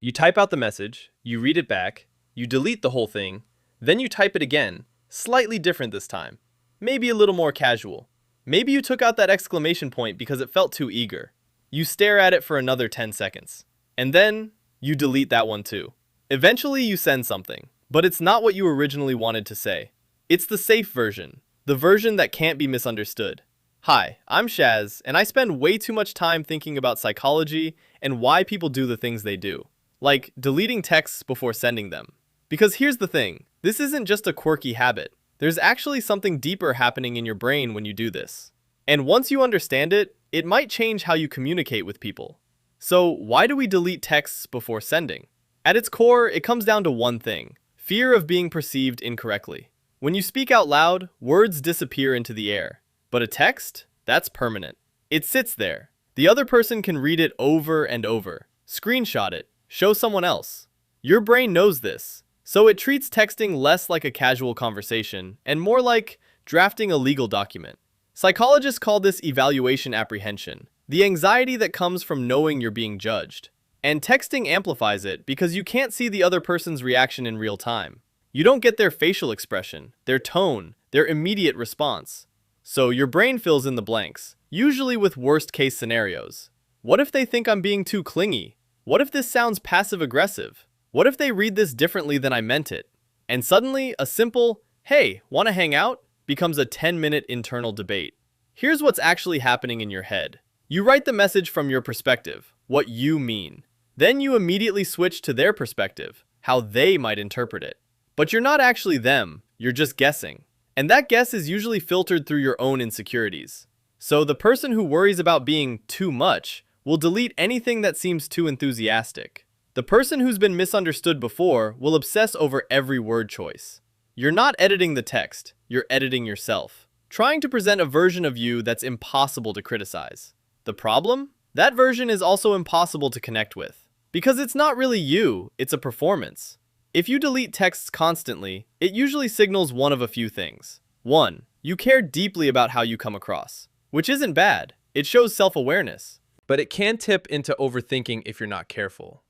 You type out the message, you read it back, you delete the whole thing, then you type it again, slightly different this time. Maybe a little more casual. Maybe you took out that exclamation point because it felt too eager. You stare at it for another 10 seconds. And then, you delete that one too. Eventually you send something, but it's not what you originally wanted to say. It's the safe version, the version that can't be misunderstood. Hi, I'm Shaz, and I spend way too much time thinking about psychology and why people do the things they do. Like deleting texts before sending them. Because here's the thing, this isn't just a quirky habit. There's actually something deeper happening in your brain when you do this. And once you understand it, it might change how you communicate with people. So why do we delete texts before sending? At its core, it comes down to one thing: fear of being perceived incorrectly. When you speak out loud, words disappear into the air. But a text? That's permanent. It sits there. The other person can read it over and over, screenshot it, show someone else. Your brain knows this, so it treats texting less like a casual conversation and more like drafting a legal document. Psychologists call this evaluation apprehension, the anxiety that comes from knowing you're being judged. And texting amplifies it because you can't see the other person's reaction in real time. You don't get their facial expression, their tone, their immediate response. So your brain fills in the blanks, usually with worst-case scenarios. What if they think I'm being too clingy? What if this sounds passive-aggressive? What if they read this differently than I meant it? And suddenly, a simple, "Hey, wanna hang out?" becomes a 10-minute internal debate. Here's what's actually happening in your head. You write the message from your perspective, what you mean. Then you immediately switch to their perspective, how they might interpret it. But you're not actually them, you're just guessing. And that guess is usually filtered through your own insecurities. So the person who worries about being too much will delete anything that seems too enthusiastic. The person who's been misunderstood before will obsess over every word choice. You're not editing the text, you're editing yourself, trying to present a version of you that's impossible to criticize. The problem? That version is also impossible to connect with. Because it's not really you, it's a performance. If you delete texts constantly, it usually signals one of a few things. 1. You care deeply about how you come across, which isn't bad. It shows self-awareness. But it can tip into overthinking if you're not careful.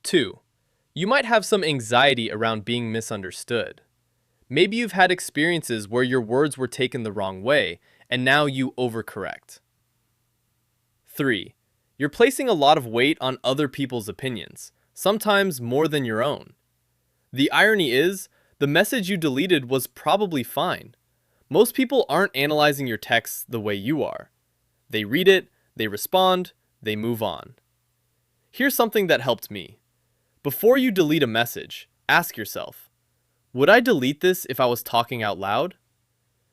2. You might have some anxiety around being misunderstood. Maybe you've had experiences where your words were taken the wrong way, and now you overcorrect. 3. You're placing a lot of weight on other people's opinions, sometimes more than your own. The irony is, the message you deleted was probably fine. Most people aren't analyzing your texts the way you are. They read it, they respond, they move on. Here's something that helped me. Before you delete a message, ask yourself, would I delete this if I was talking out loud?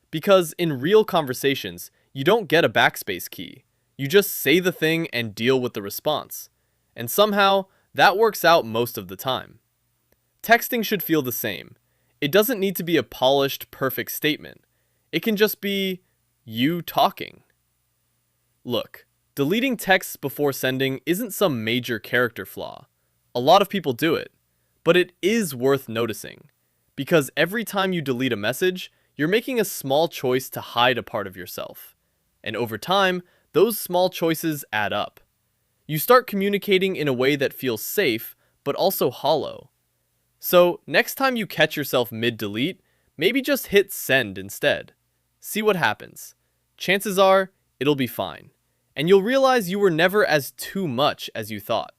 Because in real conversations, you don't get a backspace key. You just say the thing and deal with the response. And somehow, that works out most of the time. Texting should feel the same. It doesn't need to be a polished, perfect statement. It can just be you talking. Look, deleting texts before sending isn't some major character flaw. A lot of people do it. But it is worth noticing. Because every time you delete a message, you're making a small choice to hide a part of yourself. And over time, those small choices add up. You start communicating in a way that feels safe, but also hollow. So, next time you catch yourself mid-delete, maybe just hit send instead. See what happens. Chances are, it'll be fine. And you'll realize you were never as too much as you thought.